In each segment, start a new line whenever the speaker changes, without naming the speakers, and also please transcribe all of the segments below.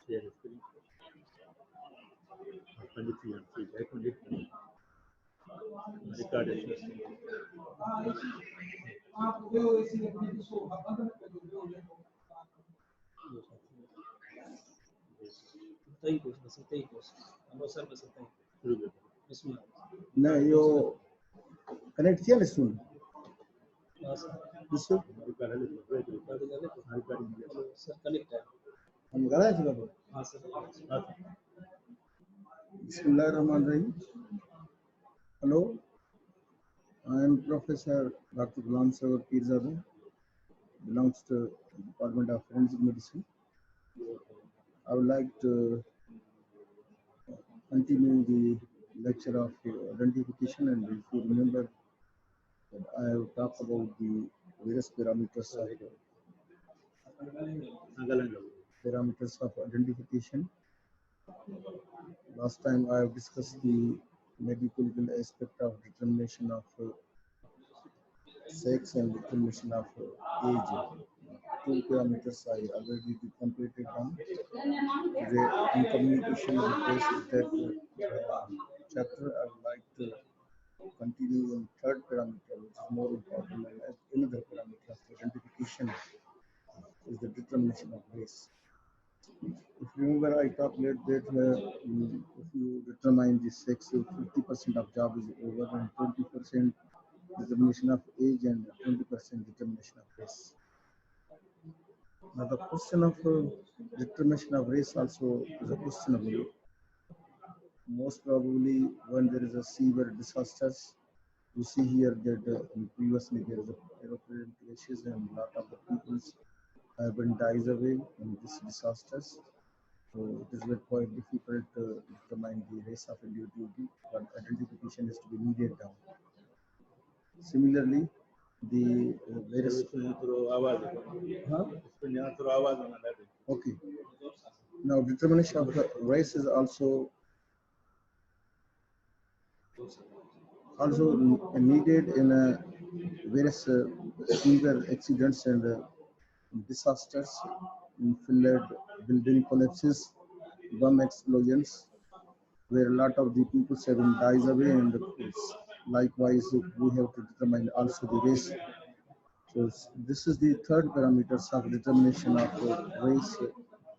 Share screen. Open the CMC. Back on it. Record it.
Senteiros, senteiros. Vamos a hacer senteiros.
शुरू
Isso mesmo.
ना यो connect किया लेसून
Nossa,
इसको
record है break
pode ligar depois.
Recording
Sir, conectar.
हम गला है बाबू
Ah, sir.
बिस्मिल्लाहिर्रहमानिर्रहीम hello I am Professor Dr. Ghulam Sagar Pirzada, belongs to Department of Forensic Medicine. I would like to continue the lecture of identification, and if you remember that I have talked about the various parameters of identification. Last time I have discussed the medical aspect of determination of sex and determination of age. Two parameters I already completed on. Today, in communication with that chapter, I would like to continue on third parameter, which is more important, and another parameter of identification is the determination of race. If you remember, I talked that if you determine the sex, 50% of job is over, and 20% determination of age and 20% determination of race. Now the question of determination of race also is a questionable. Most probably when there is a severe disasters, you see here that previously there is a aeroplane crashes and a lot of the people have been dies away in these disasters. So it is quite difficult to determine the race of individual, but identification is to be needed now. Similarly, the various okay. Now determination of the race is also needed in various severe accidents and disasters, in flood, building collapses, bomb explosions, where a lot of the people seven dies away, and likewise we have to determine also the race. So this is the third parameters of determination of race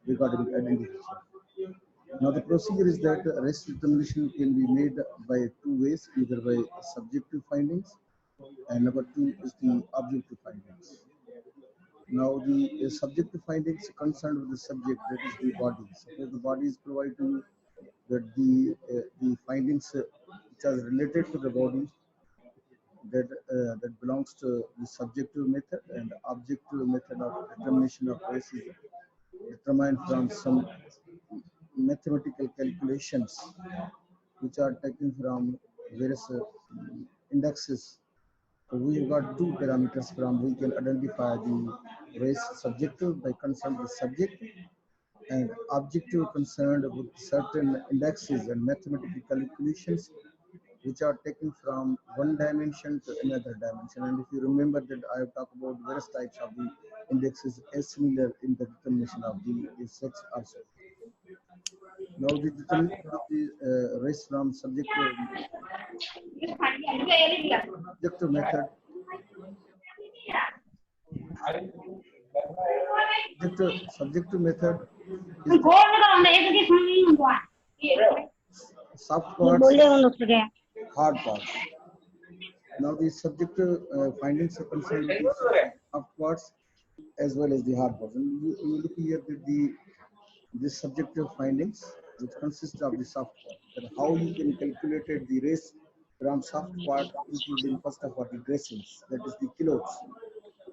regarding identification. Now the procedure is that race determination can be made by two ways, either by subjective findings, and number two is the objective findings. Now the subjective findings concerned with the subject, that is the body. Suppose the body is provided to you, that the findings which are related to the body, that belongs to the subjective method, and objective method of determination of race is determined from some mathematical calculations which are taken from various indexes. So we have got two parameters from we can identify the race: subjective by concerned with subject, and objective concerned with certain indexes and mathematical calculations which are taken from one dimension to another dimension. And if you remember that I have talked about various types of the indexes as similar in the determination of the sex also. Now the determination of the race from subjective method. Subjective method is soft parts, hard parts. Now the subjective findings are concerned with the soft parts as well as the hard parts. And you look here at the subjective findings, which consist of the soft part, that how you can calculate the race from soft part, including first of all the dressings, that is the kilos.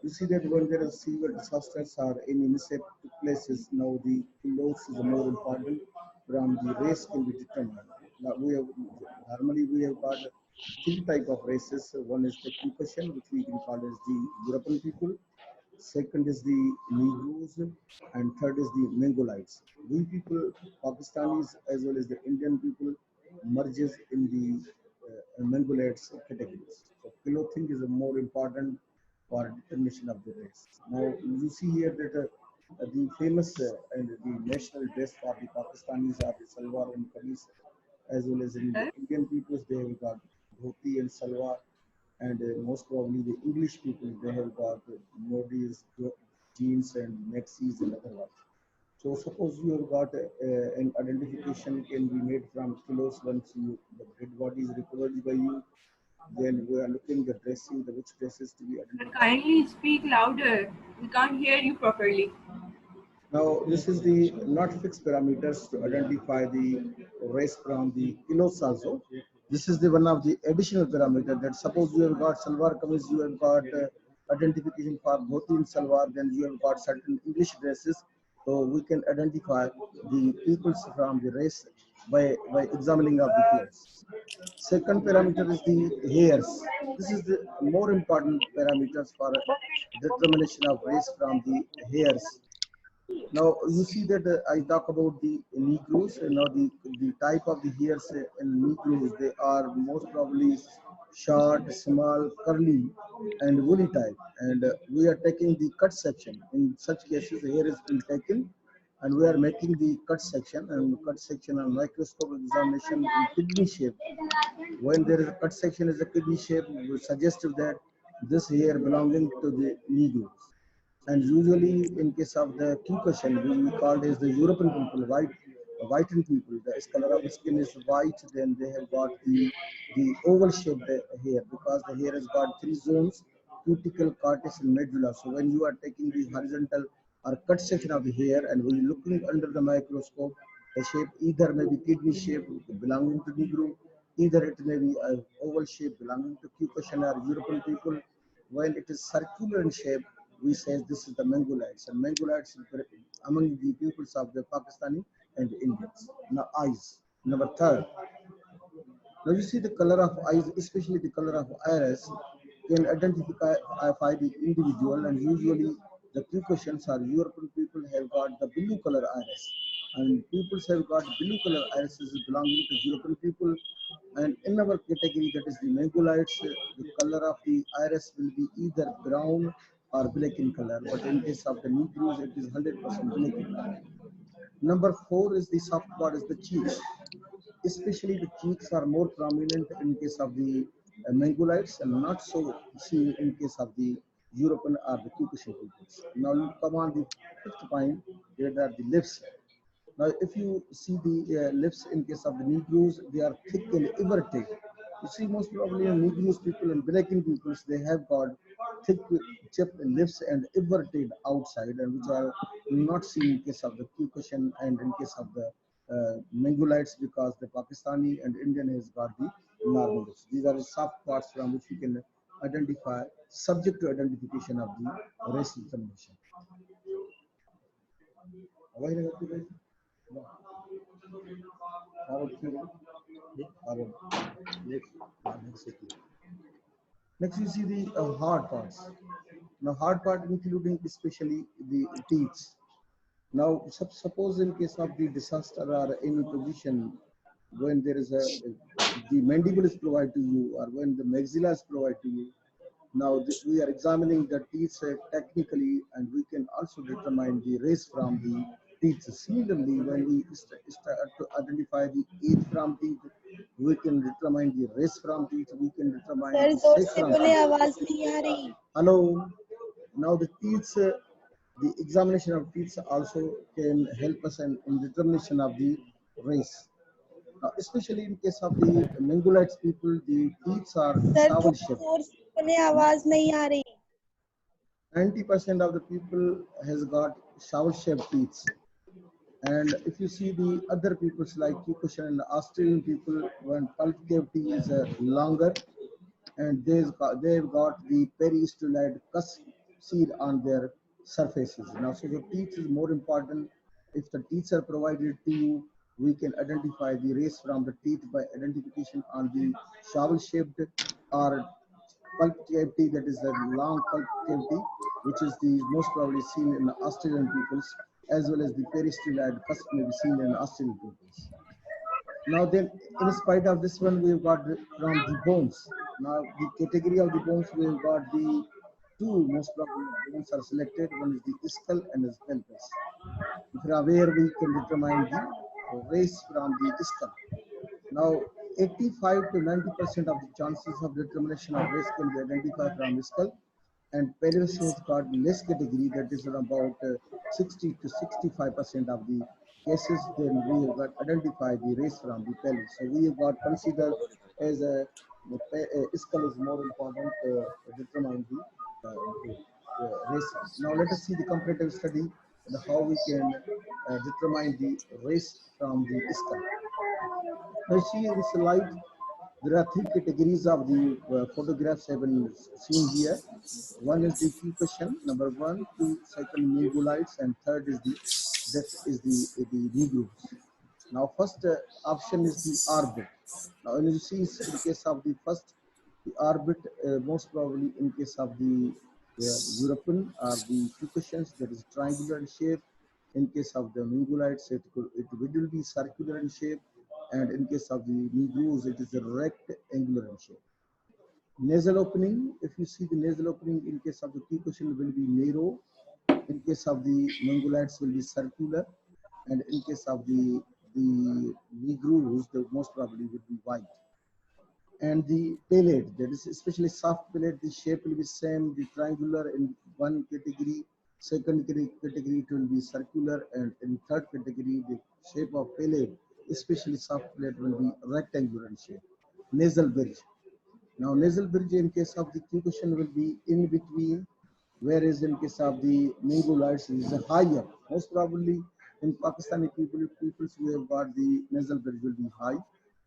You see that when there is severe disasters or any mishap took places, now the kilos is more important from the race can be determined. Now normally we have got three type of races. One is the Caucasian, which we can call as the European people. Second is the Negroes, and third is the Mongolites. We people, Pakistanis as well as the Indian people, merges in the Mongolites categories. So clothing is more important for determination of the race. Now you see here that the famous and the national dress for the Pakistanis are the salwar and kameez, as well as in the Indian peoples they have got dhoti and salwar, and most probably the English people they have got modis, jeans and maxis and other ones. So suppose you have got an identification can be made from kilos once the dead body is recovered by you. Then we are looking the dressing, the which dresses to be identified.
Kindly speak louder. We can't hear you properly.
Now this is the not fixed parameters to identify the race from the kilos also. This is the one of the additional parameter that suppose you have got salwar kameez, you have got identification for dhoti and salwar, then you have got certain English dresses. So we can identify the peoples from the race by examining of the clothes. Second parameter is the hairs. This is the more important parameters for determination of race from the hairs. Now you see that I talk about the Negroes. Now the type of the hairs in Negroes, they are most probably short, small, curly, and woolly type. And we are taking the cut section. In such cases, the hair is been taken, and we are making the cut section and cut section on microscope examination in kidney shape. When there is a cut section is a kidney shape, we suggest that this hair belonging to the Negroes. And usually in case of the Caucasian, we called as the European people, whitened people, the color of the skin is white, then they have got the oval shaped hair because the hair has got three zones, cuticle, cortex and medulla. So when you are taking the horizontal or cut section of the hair and when you're looking under the microscope, the shape either may be kidney shape belonging to Negro, either it may be a oval shape belonging to Caucasian or European people. When it is circular in shape, we say this is the Mongolites, and Mongolites among the peoples of the Pakistani and the Indians. Now eyes, number third. Now you see the color of eyes, especially the color of iris, can identify the individual, and usually the Caucasians or European people have got the blue color iris, and peoples have got blue color irises belonging to European people. And in our category, that is the Mongolites, the color of the iris will be either brown or black in color, but in case of the Negroes, it is 100% black in color. Number four is the soft part is the cheeks. Especially the cheeks are more prominent in case of the Mongolites and not so seen in case of the European or the Caucasian peoples. Now come on the fifth point, there are the lips. Now, if you see the lips in case of the Negroes, they are thick and everted. You see, most probably in Negroes people and Blackin peoples, they have got thick chipped lips and everted outside, and which are not seen in case of the Caucasian and in case of the Mongolites, because the Pakistani and Indian has got the normal lips. These are the soft parts from which we can identify, subject to identification of the race determination. Next, you see the hard parts. Now, hard part including especially the teeth. Now, suppose in case of the disaster or any position when there is the mandible is provided to you or when the maxilla is provided to you. Now, we are examining the teeth technically, and we can also determine the race from the teeth. Similarly, when we start to identify the age from teeth, we can determine the race from teeth. We can determine the sex from teeth. Hello. Now, the teeth, the examination of teeth also can help us in determination of the race. Especially in case of the Mongolites people, the teeth are shovel shaped. 90% of the people has got shovel shaped teeth. And if you see the other peoples like Caucasian and Australian people, when pulp cavity is longer, and they've got the peristeloid cusp seed on their surfaces. Now, so the teeth is more important. If the teeth are provided to you, we can identify the race from the teeth by identification on the shovel-shaped or pulp cavity, that is a long pulp cavity, which is the most probably seen in the Australian peoples, as well as the peristeloid cusp may be seen in Australian peoples. Now then, in spite of this one, we've got from the bones. Now, the category of the bones, we've got the two most probably ones are selected. One is the skull and the pelvis. If you are aware, we can determine the race from the skull. Now, 85 to 90% of the chances of determination of race can be identified from skull, and pelvis has got less category, that is about 60 to 65% of the cases. Then we have got identified the race from the pelvis. So we have got considered as the skull is more important to determine the race. Now let us see the comparative study and how we can determine the race from the skull. Now see in this slide, there are three categories of the photographs have been seen here. One is the key question, number one, two, second mingulaids, and third is the negroes. Now first option is the orbit. Now when you see in case of the first, the orbit, most probably in case of the European or the key questions, that is triangular in shape. In case of the mingulaids, it will be circular in shape, and in case of the negroes, it is a rectangular in shape. Nasal opening, if you see the nasal opening in case of the key question will be narrow, in case of the mongolites will be circular, and in case of the negroes, the most probably would be wide. And the palate, that is especially soft palate, the shape will be same, the triangular in one category, second category it will be circular, and in third category the shape of palate, especially soft palate, will be rectangular in shape. Nasal bridge. Now nasal bridge in case of the Q question will be in between, whereas in case of the mongolites is higher. Most probably in Pakistani peoples who have got the nasal bridge will be high,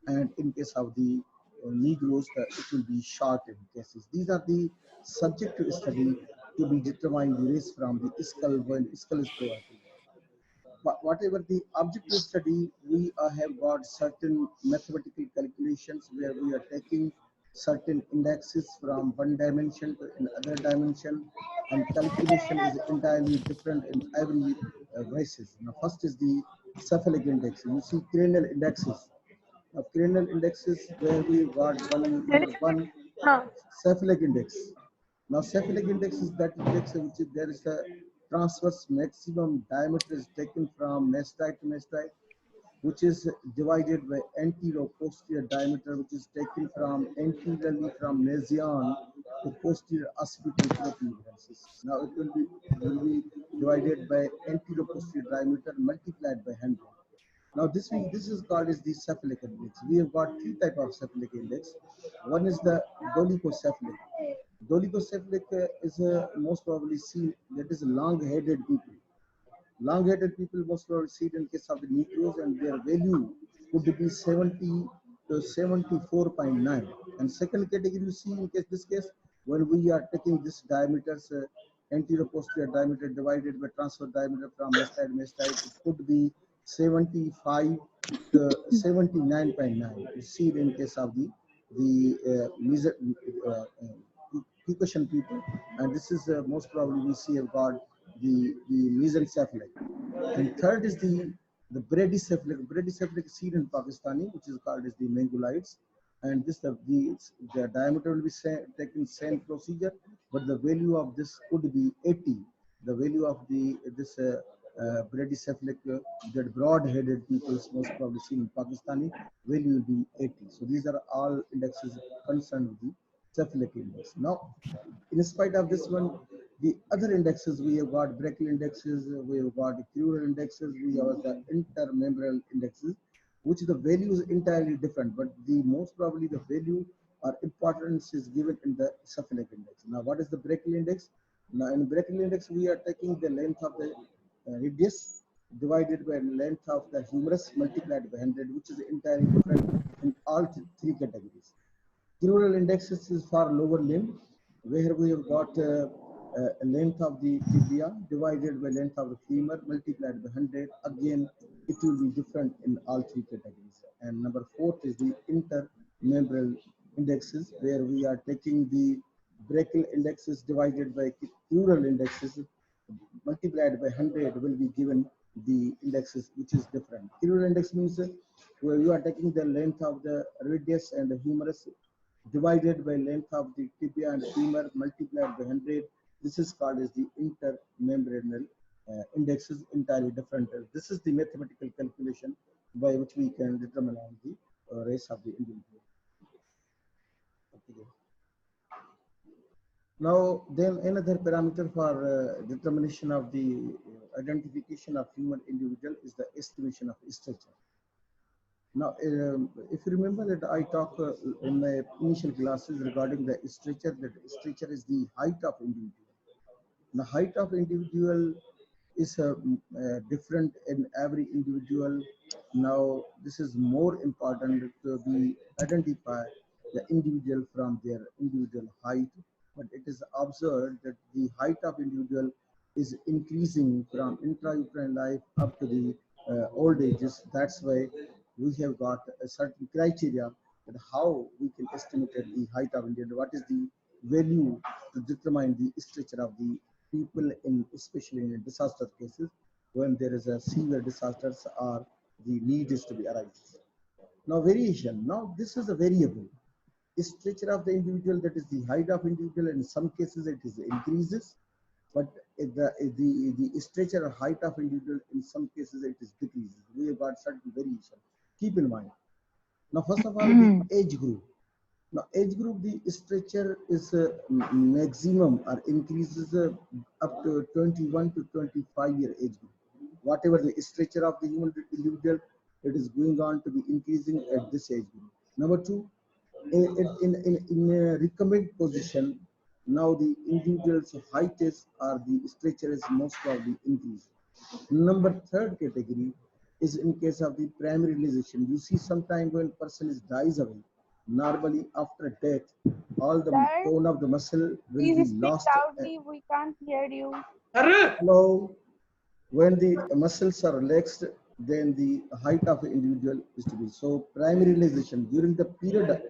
and in case of the Negroes, it will be short in cases. These are the subject to study to be determined the race from the skull when skull is provided. But whatever the objective study, we have got certain mathematical calculations where we are taking certain indexes from one dimension to another dimension, and calculation is entirely different in every races. Now, first is the cephalic index. You see cranial indexes. Now, cranial indexes where we got number one cephalic index. Now, cephalic index is that index which is, there is a transverse maximum diameter is taken from mastoid to mastoid, which is divided by anterior posterior diameter, which is taken from anteriorly from mesian to posterior occipital protuberance. Now, it will be divided by anterior posterior diameter multiplied by 100. Now this is called as the cephalic index. We have got three type of cephalic index. One is the dolichocephalic. Dolichocephalic is most probably seen, that is long-headed people. Long-headed people most probably seen in case of the Negroes, and their value would be 70 to 74.9. And second category you see in this case, when we are taking this diameters, anterior posterior diameter divided by transverse diameter from mastoid to mastoid, it could be 75 to 79.9. You see it in case of the Caucasian people, and this is most probably we see about the mesencephalic. And third is the bradycephalic. Bradycephalic is seen in Pakistani, which is called as the mongolites. And this the diameter will be taken same procedure, but the value of this could be 80. The value of this bradycephalic, that broad-headed people is most probably seen in Pakistani, value will be 80. So these are all indexes concerned with the cephalic index. Now, in spite of this one, the other indexes, we have got brachial indexes, we have got crural indexes, we have the intermembranous indexes, which the value is entirely different, but the most probably the value or importance is given in the cephalic index. Now, what is the brachial index? Now, in brachial index, we are taking the length of the radius divided by length of the humerus multiplied by 100, which is entirely different in all three categories. Crural indexes is for lower limb, where we have got length of the tibia divided by length of the femur multiplied by 100. Again, it will be different in all three categories. And number 4 is the intermembranous indexes, where we are taking the brachial indexes divided by crural indexes multiplied by 100 will be given the indexes, which is different. Crural index means where you are taking the length of the radius and the humerus divided by length of the tibia and femur multiplied by 100. This is called as the intermembranal indexes, entirely different. This is the mathematical calculation by which we can determine on the race of the individual. Okay. Now, then another parameter for determination of the identification of human individual is the estimation of stature. Now, if you remember that I talked in my initial classes regarding the stature, that stature is the height of individual. The height of individual is different in every individual. Now, this is more important to be identify the individual from their individual height. But it is observed that the height of individual is increasing from intrauterine life up to the old ages. That's why we have got a certain criteria that how we can estimate the height of individual. What is the value to determine the stature of the people in, especially in disaster cases, when there is a severe disasters or the need is to be arises. Now variation. Now this is a variable. Stature of the individual, that is the height of individual. In some cases it is increases, but the stature or height of individual in some cases it is decreases. We have got certain variation. Keep in mind. Now first of all, the age group. Now, age group, the stature is maximum or increases up to 21 to 25-year age group. Whatever the stature of the human individual, it is going on to be increasing at this age group. Number two, in a recommended position, now the individual's height is or the stature is most probably increased. Number third category is in case of the primary realization. You see, sometime when person is dies away, normally after death, all the
Sir,
tone of the muscle will be
please speak
lost.
loudly. We can't hear you.
Hello. When the muscles are relaxed, then the height of the individual is to be. So primary realization, during the period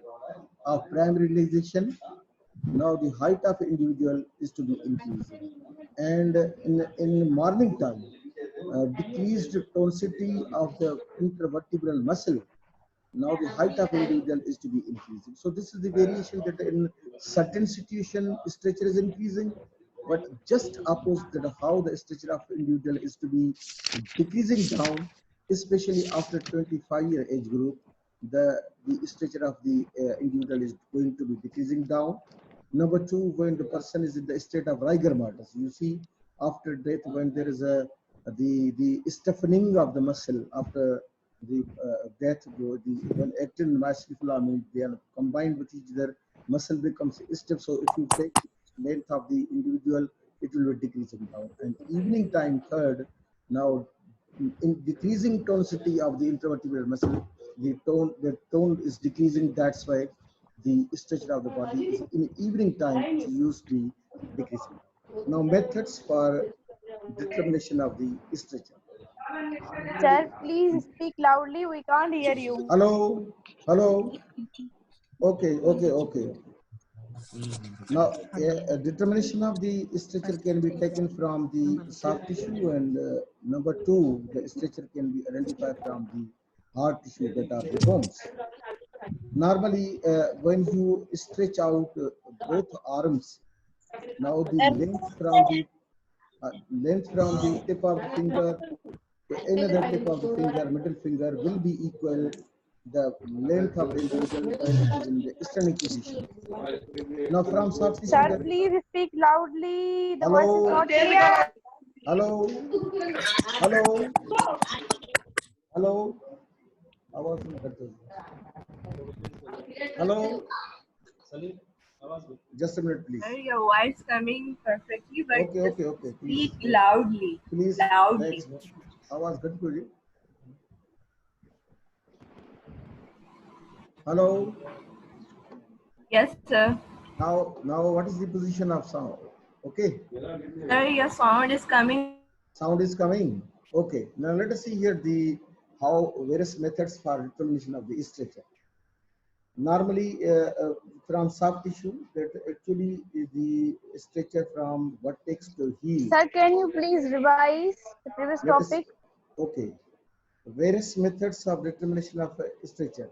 of primary realization, now the height of the individual is to be increasing. And in morning time, decreased tonicity of the intervertebral muscle, now the height of individual is to be increasing. So this is the variation that in certain situation stature is increasing, but just opposite that how the stature of individual is to be decreasing down, especially after 25-year age group, the stature of the individual is going to be decreasing down. Number two, when the person is in the state of rigor mortis, you see after death when there is a the stiffening of the muscle after the death, when actin and mycelial filament they are combined with each other, muscle becomes stiff. So if you take length of the individual, it will be decreasing down. And evening time, third, now in decreasing tonicity of the intervertebral muscle, the tone is decreasing. That's why the stature of the body is in evening time it used to be decreasing. Now methods for determination of the stature.
Sir, please speak loudly. We can't hear you.
Hello, hello. Okay. Now, a determination of the stature can be taken from the soft tissue, and number two, the stature can be identified from the hard tissue, that are the bones. Normally, when you stretch out both arms, now the length from the tip of the finger to another tip of the finger, middle finger, will be equal the length of the individual when it is in the standing position. Now from soft tissue,
Sir, please speak loudly. The voice is
hello,
not clear.
hello, hello, hello. आवाज नहीं करते. Hello.
Salim, आवाज दो.
Just a minute, please.
Sir, your voice coming perfectly, but
Okay. Please.
speak loudly.
Please.
Loudly.
आवाज घट क्यों रही? Hello.
Yes, sir.
Now, what is the position of sound? Okay.
Sir, your sound is coming.
Sound is coming. Okay. Now let us see here the how various methods for determination of the stature. Normally, from soft tissue, that actually the stature from vertex to heel.
Sir, can you please revise the previous topic?
Okay. Various methods of determination of stature.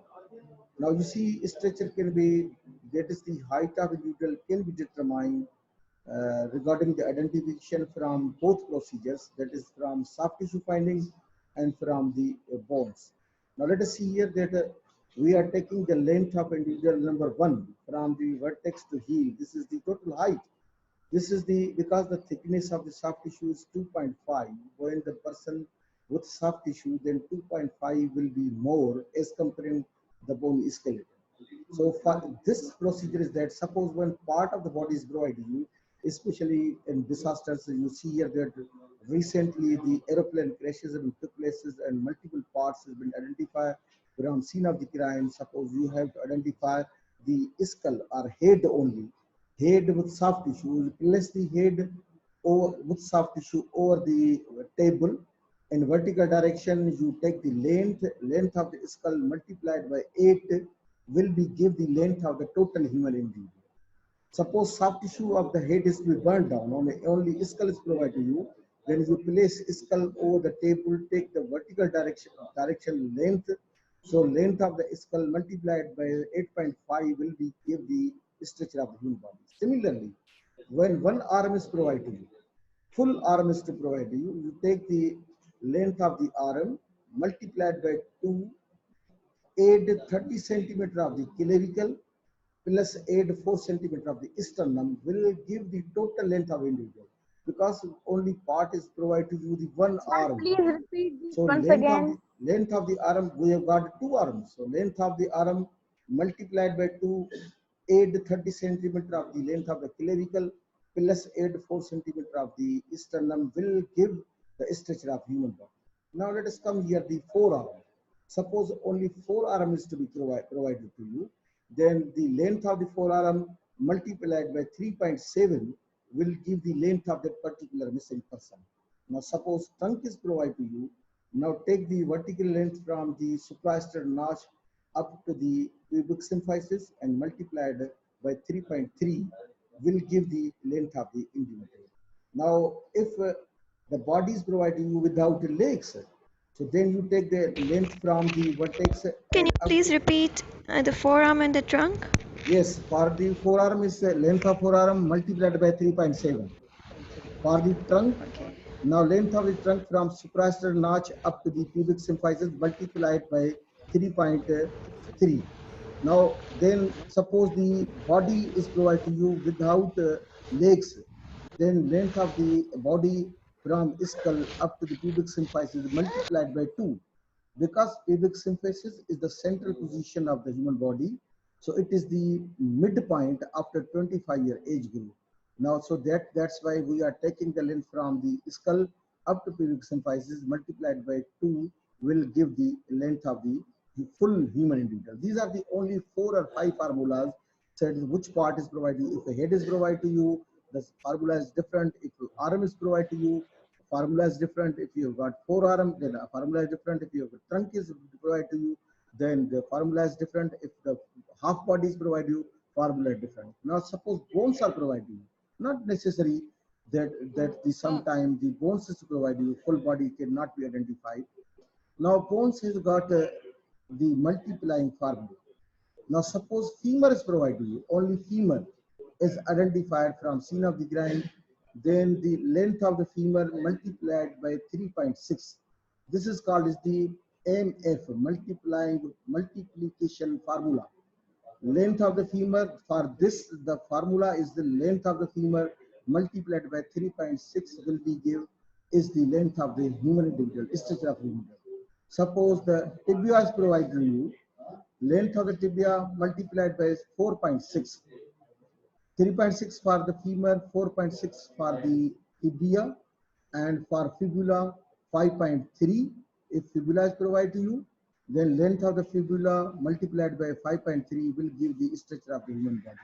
Now you see, stature can be, that is the height of individual can be determined regarding the identification from both procedures, that is from soft tissue finding and from the bones. Now let us see here that we are taking the length of individual number 1 from the vertex to heel. This is the total height. This is the, because the thickness of the soft tissue is 2.5, when the person with soft tissue, then 2.5 will be more as comparing the bone skeleton. So for this procedure is that suppose when part of the body is provided you, especially in disasters, you see here that recently the aeroplane crashes have took places and multiple parts has been identified around scene of the crime. Suppose you have to identify the skull or head only, head with soft tissue, you place the head over with soft tissue over the table. In vertical direction, you take the length of the skull multiplied by 8 will be give the length of the total human individual. Suppose soft tissue of the head is to be burned down, only skull is provided to you. Then you place skull over the table, take the vertical direction length. So length of the skull multiplied by 8.5 will be give the structure of the human body. Similarly, when one arm is provided to you, full arm is to provide you, you take the length of the arm multiplied by 2, add 30 centimeter of the clavicle plus add 4 centimeter of the sternum will give the total length of individual, because only part is provided to you the one arm.
Please repeat this
So
once
length
again.
length of the arm, we have got 2 arms. So length of the arm multiplied by 2, add 30 centimeter of the length of the clavicle plus add 4 centimeter of the sternum will give the structure of human body. Now let us come here the forearm. Suppose only forearm is to be provided to you, then the length of the forearm multiplied by 3.7 will give the length of that particular missing person. Now suppose trunk is provided to you. Now take the vertical length from the suprasternal notch up to the pubic symphysis and multiplied by 3.3 will give the length of the individual. Now if the body is provided you without legs, so then you take the length from the vertex
Can
and
you
up
please
to,
repeat the forearm and the trunk?
yes, for the forearm is length of forearm multiplied by 3.7. For the trunk,
Okay.
now length of the trunk from suprasternal notch up to the pubic symphysis multiplied by 3.3. Now then suppose the body is provided to you without legs, then length of the body from skull up to the pubic symphysis multiplied by 2. Because pubic symphysis is the central position of the human body, so it is the midpoint after 25-year age group. Now, so that's why we are taking the length from the skull up to pubic symphysis multiplied by 2 will give the length of the full human individual. These are the only 4 or 5 formulas said which part is provided. If the head is provided to you, the formula is different. If the arm is provided to you, formula is different. If you've got forearm, then a formula is different. If your trunk is provided to you, then the formula is different. If the half body is provided to you, formula is different. Now suppose bones are provided to you, not necessary that the sometime the bones is provided you, full body cannot be identified. Now bones has got the multiplying formula. Now suppose femur is provided to you, only femur is identified from scene of the crime, then the length of the femur multiplied by 3.6. This is called as the MF, multiplication formula. Length of the femur, for this the formula is the length of the femur multiplied by 3.6 will be give is the length of the human individual, structure of human individual. Suppose the tibia is provided to you, length of the tibia multiplied by 4.6. 3.6 for the femur, 4.6 for the tibia, and for fibula 5.3. If fibula is provided to you, then length of the fibula multiplied by 5.3 will give the structure of the human body.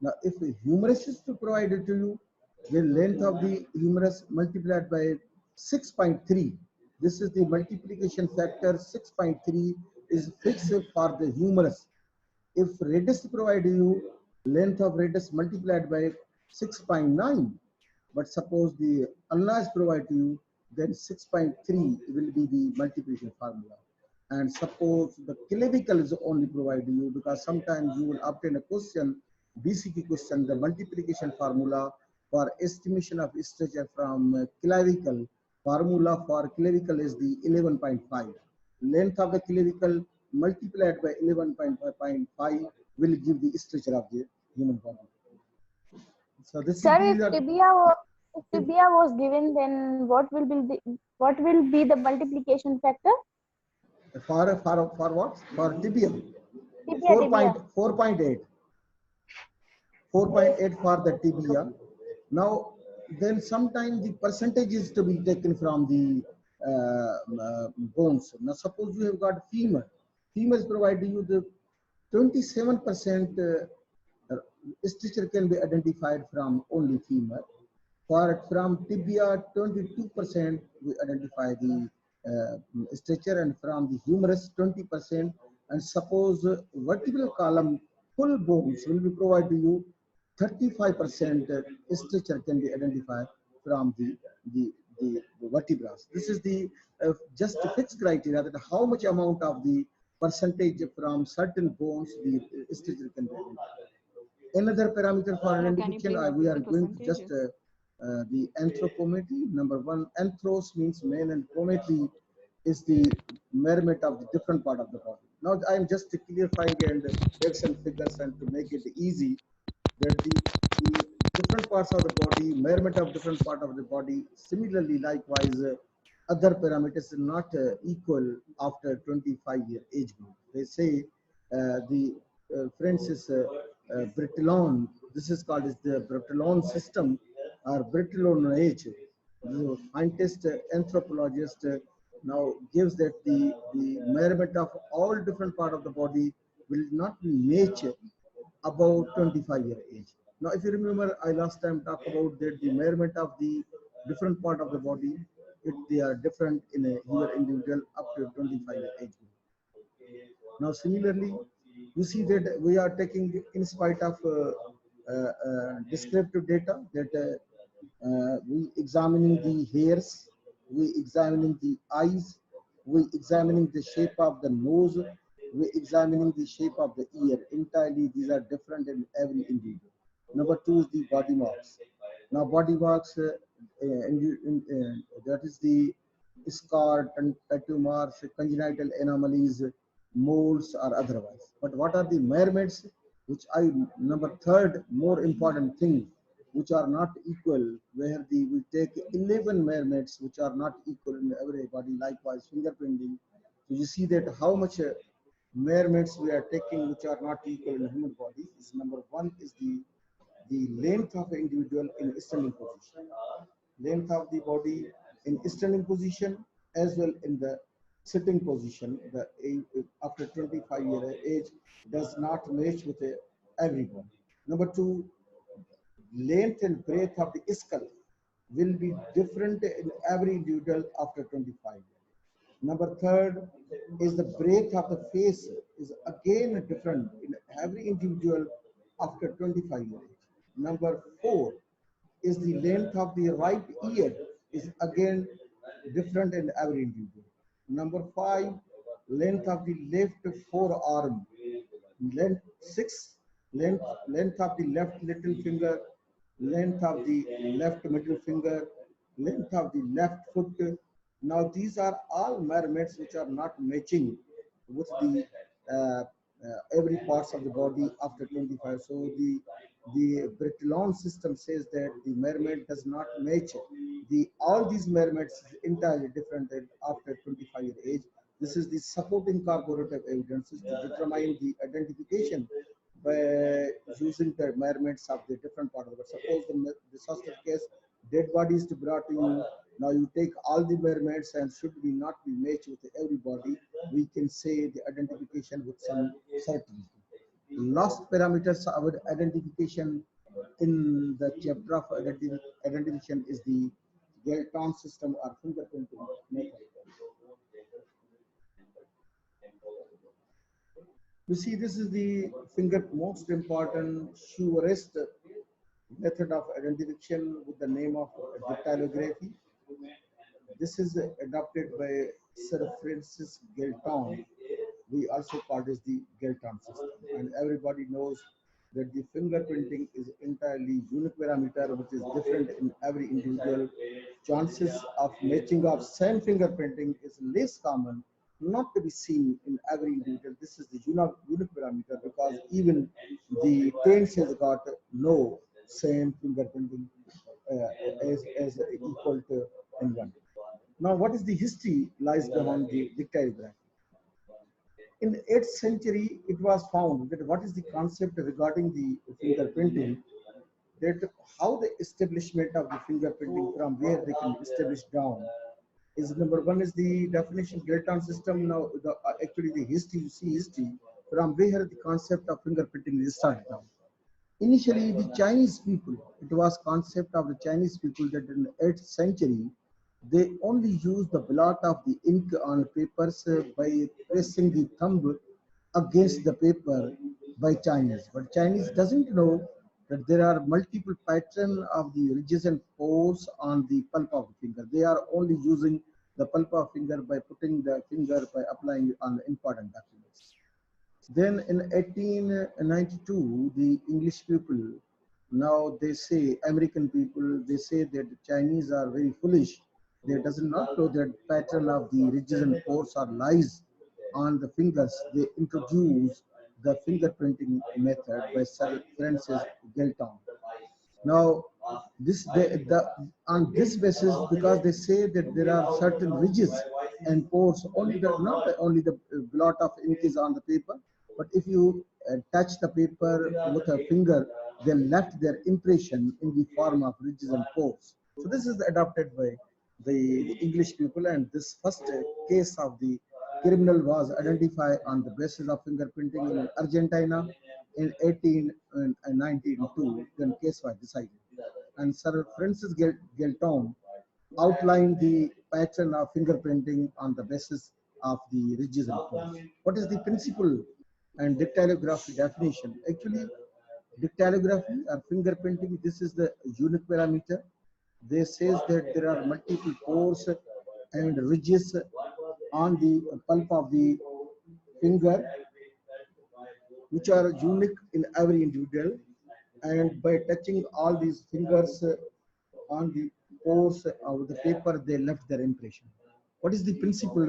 Now, if a humerus is provided to you, then length of the humerus multiplied by 6.3. This is the multiplication factor. 6.3 is fixed for the humerus. If radius provided you, length of radius multiplied by 6.9. But suppose the ulna is provided to you, then 6.3 will be the multiplication formula. And suppose the clavicle is only provided to you, because sometimes you will obtain a question, BCQ question, the multiplication formula for estimation of stature from clavicle. Formula for clavicle is the 11.5. Length of the clavicle multiplied by 11.5 will give the stature of the human body. So this
Sir,
is
if tibia was given, then what will be the multiplication factor?
for what? For tibia.
Tibia.
4.8. 4.8 for the tibia. Now, then sometimes the percentage is to be taken from the bones. Now, suppose you have got femur. Femur is providing you the 27% structure can be identified from only femur. From tibia, 22% we identify the structure, and from the humerus, 20%. And suppose vertebral column full bones will be provided to you, 35% structure can be identified from the vertebrae. This is the just fixed criteria that how much amount of the percentage from certain bones the structure can be identified. Another parameter for identification, we are going to just the anthropometry. Number one, anthros means man, and pometry is the measurement of the different part of the body. Now I am just clarifying and facts and figures, and to make it easy, that the different parts of the body, measurement of different part of the body. Similarly, likewise, other parameters are not equal after 25-year age group. They say the Francis Bertillon, this is called as the Bertillon system or Bertillon age. The scientist, anthropologist now gives that the measurement of all different part of the body will not be matched about 25-year age. Now, if you remember, I last time talked about that the measurement of the different part of the body, they are different in a human individual up to 25-year age group. Now, similarly, you see that we are taking, in spite of descriptive data, that we examining the hairs, we examining the eyes, we examining the shape of the nose, we examining the shape of the ear. Entirely, these are different in every individual. Number two is the body marks. Now, body marks, that is the scar, tattoo marks, congenital anomalies, moles, or otherwise. But what are the measurements? Which number third, more important thing, which are not equal, where we take 11 measurements which are not equal in every body. Likewise, fingerprinting. So you see that how much measurements we are taking which are not equal in the human body. Is number one is the length of the individual in standing position, length of the body in standing position as well in the sitting position. The after 25-year age does not match with everyone. Number two, length and breadth of the skull will be different in every individual after 25. Number third is the breadth of the face is again different in every individual after 25 years. Number four is the length of the right ear is again different in every individual. Number five, length of the left forearm. Length of the left little finger, length of the left middle finger, length of the left foot. Now these are all measurements which are not matching with the every parts of the body after 25. So the Bertillon system says that the measurement does not match. All these measurements is entirely different after 25-year age. This is the supporting corroborative evidences to determine the identification by using the measurements of the different part of the body. Suppose the disaster case, dead body is brought to you. Now you take all the measurements and should we not be matched with everybody, we can say the identification with some certainty. Last parameters of identification in the chapter of identification is the Galton system or fingerprinting method. You see, this is the most important, surest method of identification with the name of dactylography. This is adopted by Sir Francis Galton. We also call this the Galton system, and everybody knows that the fingerprinting is entirely unique parameter which is different in every individual. Chances of matching of same fingerprinting is less common, not to be seen in every individual. This is the unique parameter because even the twins has got no same fingerprinting as equal to anyone. Now, what is the history lies behind the dictography? In 8th century, it was found that what is the concept regarding the fingerprinting, that how the establishment of the fingerprinting from where they can establish down is number one is the definition Galton system. Now, actually the history, you see history from where the concept of fingerprinting is started down. Initially, the Chinese people, it was concept of the Chinese people that in the 8th century, they only use the blot of the ink on papers by pressing the thumb against the paper by Chinese. But Chinese doesn't know that there are multiple patterns of the ridges and pores on the pulp of the finger. They are only using the pulp of finger by putting the finger by applying it on the important documents. Then in 1892, the English people, now they say, American people, they say that the Chinese are very foolish. They does not know that pattern of the ridges and pores or lies on the fingers. They introduce the fingerprinting method by Sir Francis Galton. Now, on this basis, because they say that there are certain ridges and pores, not only the blot of ink is on the paper, but if you touch the paper with a finger, they left their impression in the form of ridges and pores. So this is adopted by the English people, and this first case of the criminal was identified on the basis of fingerprinting in Argentina in 1892. Then case was decided, and Sir Francis Galton outlined the pattern of fingerprinting on the basis of the ridges and pores. What is the principle and dactylography definition? Actually, dactylography or fingerprinting, this is the unique parameter. They says that there are multiple pores and ridges on the pulp of the finger, which are unique in every individual, and by touching all these fingers on the pores of the paper, they left their impression. What is the principle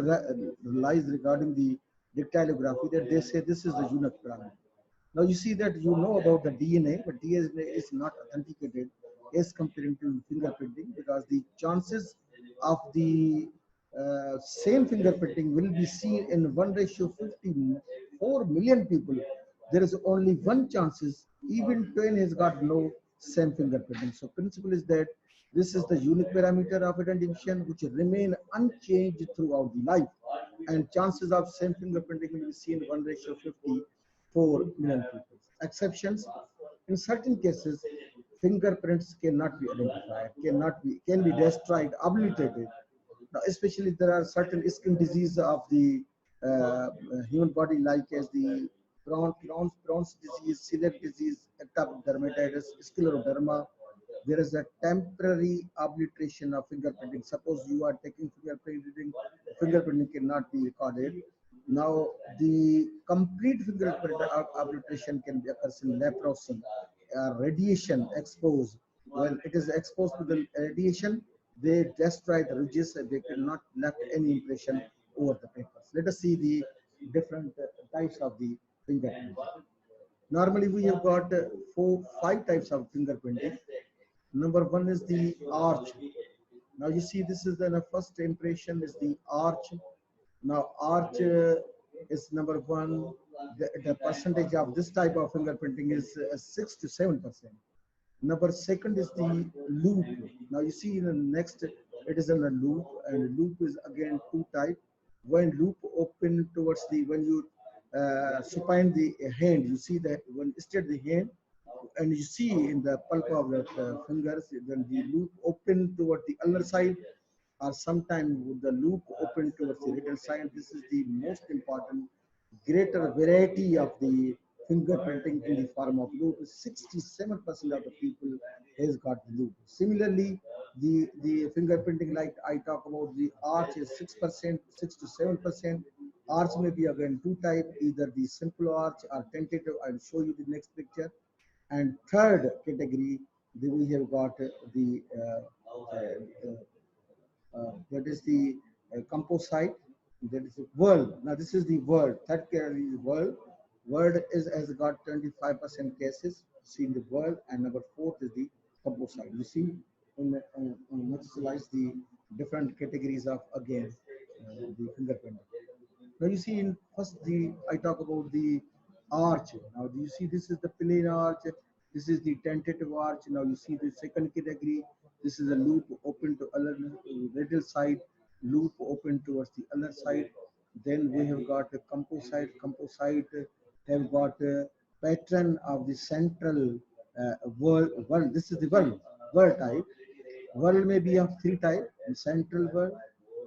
lies regarding the dactylography, that they say this is the unique parameter? Now you see that you know about the DNA, but DNA is not authenticated as compared to fingerprinting, because the chances of the same fingerprinting will be seen in 1:54 million people. There is only one chances, even twin has got no same fingerprinting. So principle is that this is the unique parameter of identification which remain unchanged throughout the life, and chances of same fingerprinting will be seen 1:54 million people. Exceptions: in certain cases, fingerprints cannot be identified, can be destroyed, obliterated. Now, especially there are certain skin disease of the human body, like as the Crohn's disease, celiac disease, atopic dermatitis, scleroderma. There is a temporary obliteration of fingerprinting. Suppose you are taking fingerprinting cannot be recorded. Now, the complete fingerprint obliteration can be occurs in leprosy, radiation exposed. When it is exposed to the radiation, they destroy the ridges. They cannot left any impression over the papers. Let us see the different types of the fingerprint. Normally, we have got 5 types of fingerprinting. Number one is the arch. Now you see this is the first impression is the arch. Now arch is number one. The percentage of this type of fingerprinting is 6 to 7%. Number second is the loop. Now you see in the next, it is in a loop, and loop is again 2 type. When loop open towards the, when you supine the hand, you see that when straight the hand, and you see in the pulp of the fingers, when the loop open toward the other side, or sometimes with the loop open towards the radial side. This is the most important. Greater variety of the fingerprinting in the form of loop. 67% of the people has got the loop. Similarly, the fingerprinting, like I talk about, the arch is 6%, 6 to 7%. Arch may be again 2 type, either the simple arch or tentative. I'll show you the next picture. And third category, we have got that is the composite, that is the world. Now this is the world. Third category is world. World has got 25% cases seen the world, and number fourth is the composite. You see in next slide the different categories of again the fingerprinting. Now you see in first I talk about the arch. Now you see this is the plain arch. This is the tentative arch. Now you see the second category. This is a loop open to other radial side, loop open towards the other side. Then we have got a composite. Composite have got a pattern of the central world. This is the world type. World may be of three types: central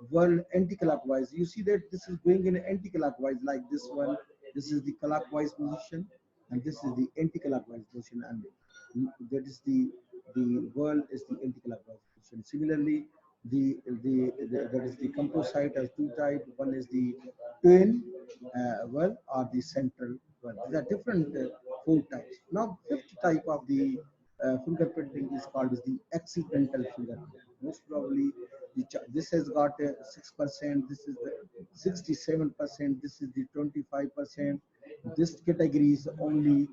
world anti-clockwise. You see that this is going in anti-clockwise like this one. This is the clockwise position, and this is the anti-clockwise position, and that is the world is the anti-clockwise position. Similarly, that is the composite has two types. One is the twin world or the central world. These are different four types. Now, fifth type of the fingerprinting is called as the accidental fingerprint. Most probably, this has got 6%. This is the 67%. This is the 25%. This category is only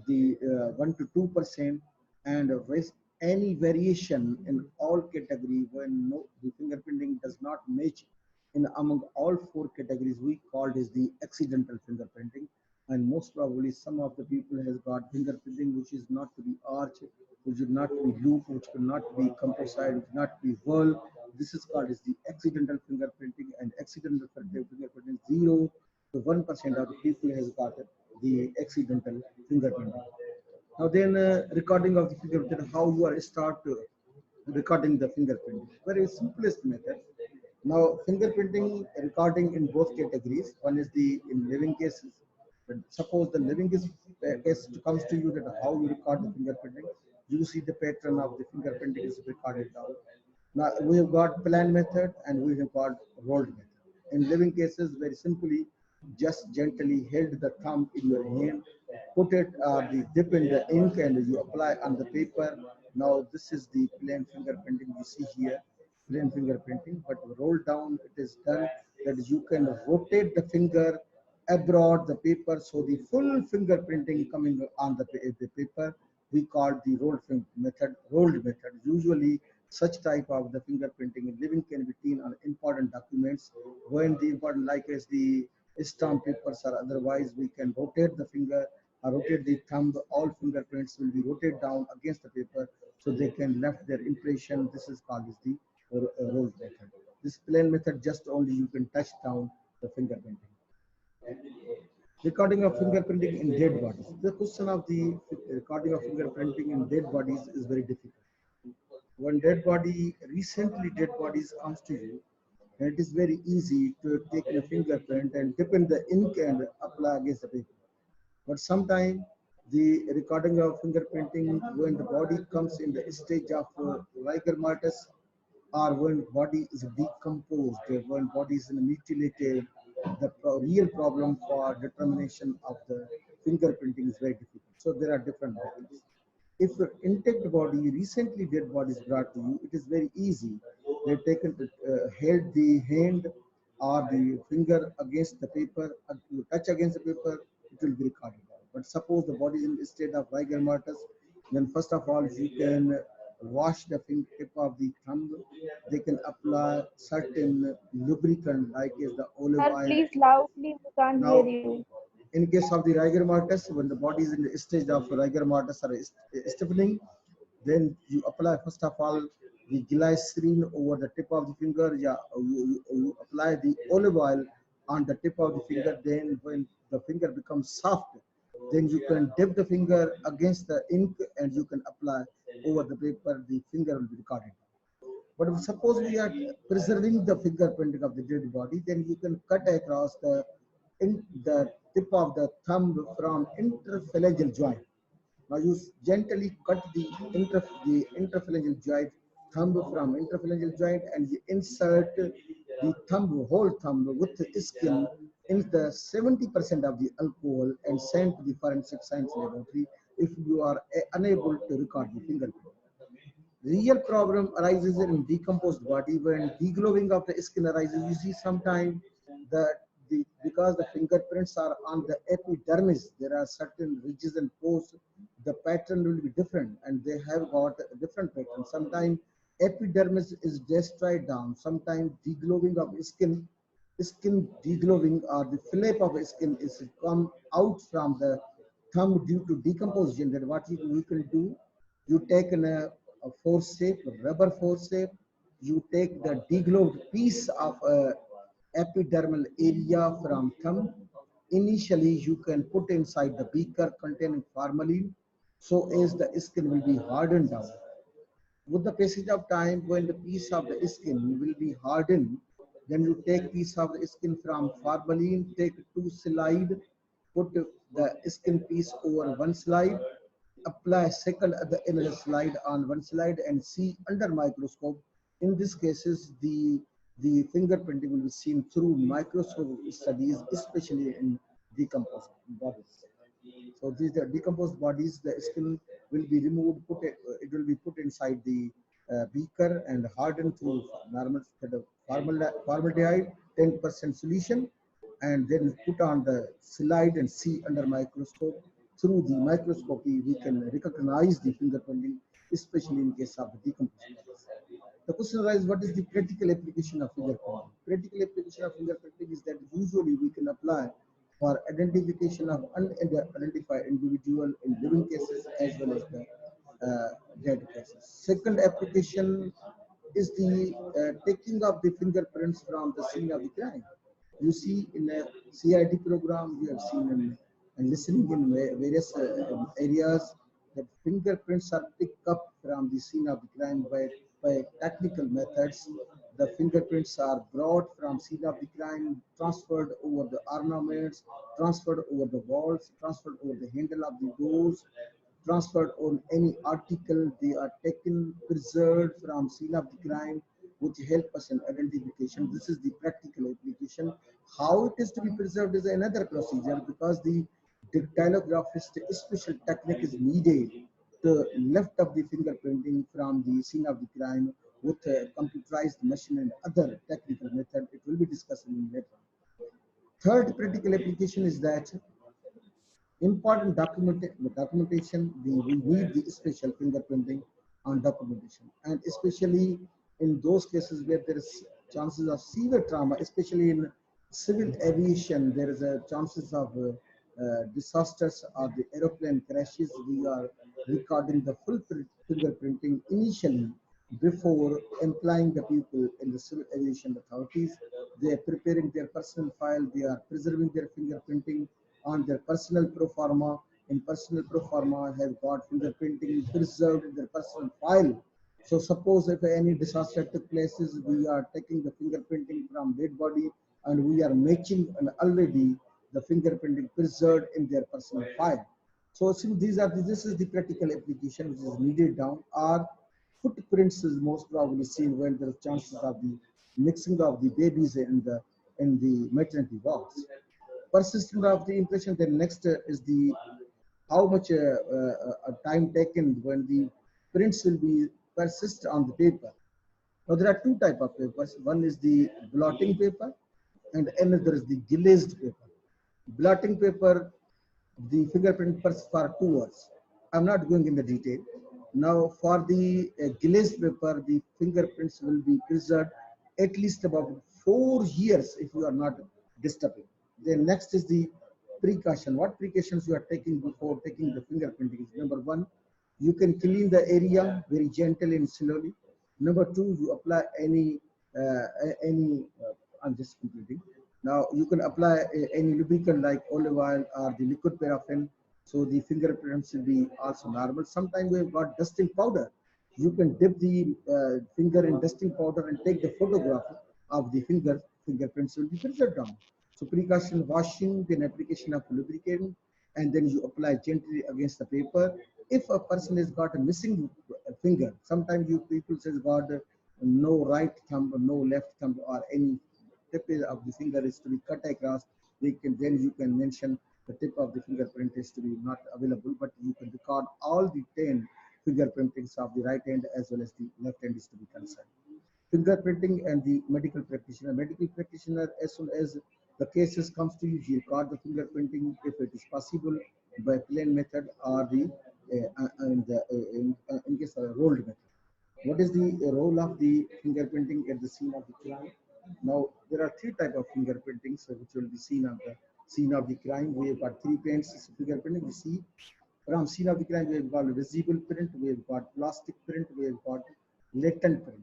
the 1 to 2%, and with any variation in all category when the fingerprinting does not match in among all four categories, we call it as the accidental fingerprinting. And most probably some of the people has got fingerprinting which is not to be arch, which would not be loop, which could not be composite, which not be whirl. This is called as the accidental fingerprinting, and accidental fingerprinting 0 to 1% of the people has got the accidental fingerprinting. Now then recording of the fingerprint, how you are start recording the fingerprint. Very simplest method. Now fingerprinting recording in both categories. One is the in living cases. Suppose the living case comes to you that how you record the fingerprinting. You see the pattern of the fingerprinting is recorded down. Now we have got plan method and we have got rolled method. In living cases, very simply, just gently hold the thumb in your hand, put it the dip in the ink and you apply on the paper. Now this is the plain fingerprinting you see here, plain fingerprinting, but roll down it is done that you can rotate the finger abroad the paper, so the full fingerprinting coming on the paper. We call the rolled method. Usually such type of the fingerprinting in living can be seen on important documents when the important like as the stamp papers or otherwise. We can rotate the finger or rotate the thumb. All fingerprints will be rotated down against the paper so they can left their impression. This is called as the rolled method. This plain method just only you can touch down the fingerprinting. Recording of fingerprinting in dead bodies. The question of the recording of fingerprinting in dead bodies is very difficult. When recently dead bodies comes to you, and it is very easy to take a fingerprint and dip in the ink and apply against the paper. But sometimes the recording of fingerprinting when the body comes in the stage of rigor mortis, or when body is decomposed, when body is mutilated, the real problem for determination of the fingerprinting is very difficult. So there are different methods. If an intact body, recently dead body is brought to you, it is very easy. They taken held the hand or the finger against the paper, you touch against the paper, it will be recorded. But suppose the body is in the state of rigor mortis, then first of all you can wash the tip of the thumb. They can apply certain lubricant like is the olive oil.
Please loudly, we can't hear you.
In case of the rigor mortis, when the body is in the stage of rigor mortis or stiffening, then you apply first of all the glycerin over the tip of the finger. Yeah, you apply the olive oil on the tip of the finger. Then when the finger becomes soft, then you can dip the finger against the ink and you can apply over the paper. The finger will be recorded. But if suppose we are preserving the fingerprinting of the dead body, then you can cut across the tip of the thumb from interphalangeal joint. Now you gently cut the interphalangeal joint, thumb from interphalangeal joint, and you insert the whole thumb with the skin in the 70% of the alcohol and send to the forensic science laboratory. if you are unable to record the fingerprint. Real problem arises in decomposed body when deglowing of the skin arises. You see sometimes because the fingerprints are on the epidermis, there are certain ridges and posts. The pattern will be different, and they have got a different pattern. Sometimes epidermis is destroyed down. Sometimes deglowing of skin deglowing or the fillet of skin is come out from the thumb due to decomposition. Then what you can do, you take a forceps, rubber forceps, you take the deglowed piece of epidermal area from thumb. Initially, you can put inside the beaker containing formalin, so as the skin will be hardened down. With the passage of time, when the piece of the skin will be hardened, then you take piece of the skin from formalin, take 2 slide, put the skin piece over 1 slide, apply second the another slide on 1 slide, and see under microscope. In this cases, the fingerprinting will be seen through microscope studies, especially in decomposed bodies. So these are decomposed bodies. The skin will be removed. It will be put inside the beaker and hardened through normal formaldehyde 10% solution, and then put on the slide and see under microscope. Through the microscopy, we can recognize the fingerprinting, especially in case of the decomposition. The question arises, what is the practical application of fingerprinting? Practical application of fingerprinting is that usually we can apply for identification of unidentified individual in living cases as well as the dead cases. Second application is the taking of the fingerprints from the scene of the crime. You see in a CID program, we have seen and listening in various areas that fingerprints are picked up from the scene of the crime by technical methods. The fingerprints are brought from scene of the crime, transferred over the ornaments, transferred over the walls, transferred over the handle of the doors, transferred on any article. They are taken, preserved from scene of the crime, which help us in identification. This is the practical application. How it is to be preserved is another procedure, because the dactylographist special technique is needed to lift up the fingerprinting from the scene of the crime with a computerized machine and other technical method. It will be discussed in later. Third practical application is that important documentation. We need the special fingerprinting on documentation, and especially in those cases where there is chances of severe trauma, especially in civil aviation, there is a chances of disasters or the aeroplane crashes. We are recording the full fingerprinting initially before employing the people in the civil aviation authorities. They are preparing their personal file. They are preserving their fingerprinting on their personal pro forma. In personal pro forma have got fingerprinting preserved in their personal file. So suppose if any disaster took places, we are taking the fingerprinting from dead body and we are matching and already the fingerprinting preserved in their personal file. So since this is the practical application which is needed down. Our footprints is most probably seen when there is chances of the mixing of the babies in the maternity wards. Persistence of the impression. Then next is the how much time taken when the prints will be persist on the paper. Now there are two types of papers. One is the blotting paper and another is the glazed paper. Blotting paper, the fingerprint persists for 2 hours. I'm not going in the detail. Now for the glazed paper, the fingerprints will be preserved at least about 4 years if you are not disturbing. Then next is the precaution. What precautions you are taking before taking the fingerprinting? Number 1, you can clean the area very gently and slowly. Number 2, you apply I'm just completing. Now you can apply any lubricant like olive oil or the liquid paraffin, so the fingerprints will be also normal. Sometimes we have got dusting powder. You can dip the finger in dusting powder and take the photograph of the fingerprints will be filtered down. So precaution, washing, then application of lubricant, and then you apply gently against the paper. If a person has got a missing finger, sometimes you people says got no right thumb, no left thumb, or any tip of the finger is to be cut across. Then you can mention the tip of the fingerprint is to be not available, but you can record all the 10 fingerprintings of the right hand as well as the left hand is to be concerned. Fingerprinting and the medical practitioner. Medical practitioner, as soon as the cases comes to you, he record the fingerprinting if it is possible by plain method or the in case of a rolled method. What is the role of the fingerprinting at the scene of the crime? Now, there are three types of fingerprinting which will be seen on the scene of the crime. We have got three kinds of fingerprinting. We see around scene of the crime, we have got visible print, we have got plastic print, we have got latent print.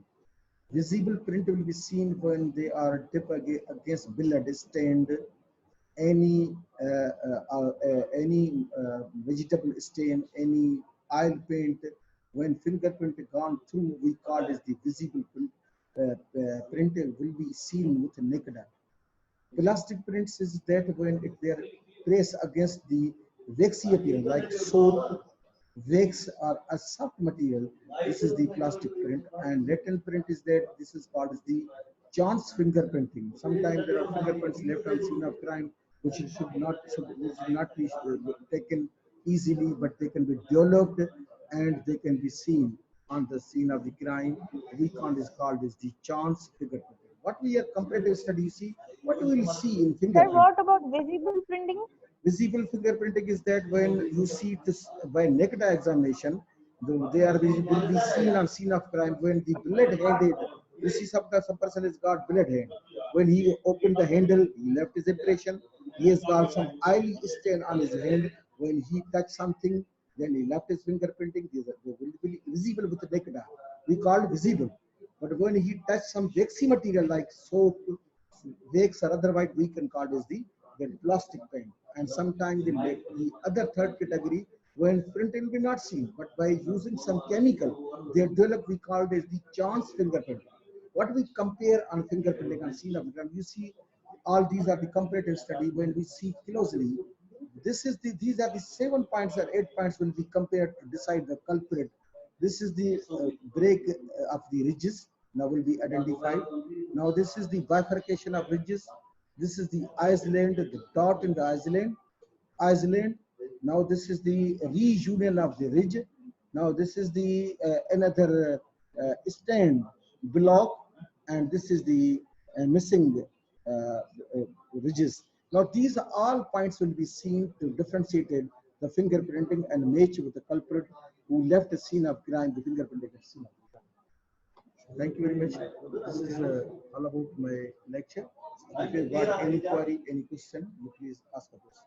Visible print will be seen when they are dipped against blood stained, any vegetable stain, any oil paint. When fingerprint gone through, we call it the visible print. Print will be seen with the naked eye. Plastic prints is that when they are pressed against the waxy appearance, like soap, wax or a soft material. This is the plastic print, and latent print is that this is called as the chance fingerprinting. Sometimes there are fingerprints left on scene of crime which should not be taken easily, but they can be developed and they can be seen on the scene of the crime. We call is called as the chance fingerprinting. What we are comparative study see, what we will see in
Sir,
fingerprint.
what about visible printing?
Visible fingerprinting is that when you see this by naked eye examination, they are will be seen on scene of crime when the blood handed. You see some person has got blood hand. When he opened the handle, he left his impression. He has got some oil stain on his hand. When he touched something, then he left his fingerprinting. They will be visible with the naked eye. We call it visible. But when he touched some waxy material like soap, wax or otherwise, we can call it as the plastic paint. And sometimes the other third category, when print will be not seen, but by using some chemical, they develop, we call it as the chance fingerprint. What we compare on fingerprinting on scene of crime, you see all these are the comparative study. When we see closely, these are the 7 points or 8 points will be compared to decide the culprit. This is the break of the ridges, now will be identified. Now this is the bifurcation of ridges. This is the island, the dot in the island. Now this is the reunion of the ridge. Now this is the another stand block, and this is the missing ridges. Now these are all points will be seen to differentiate the fingerprinting and match with the culprit who left the scene of crime, the fingerprinting at scene of crime. Thank you very much. This is all about my lecture. If you got any query, any question, you please ask a question.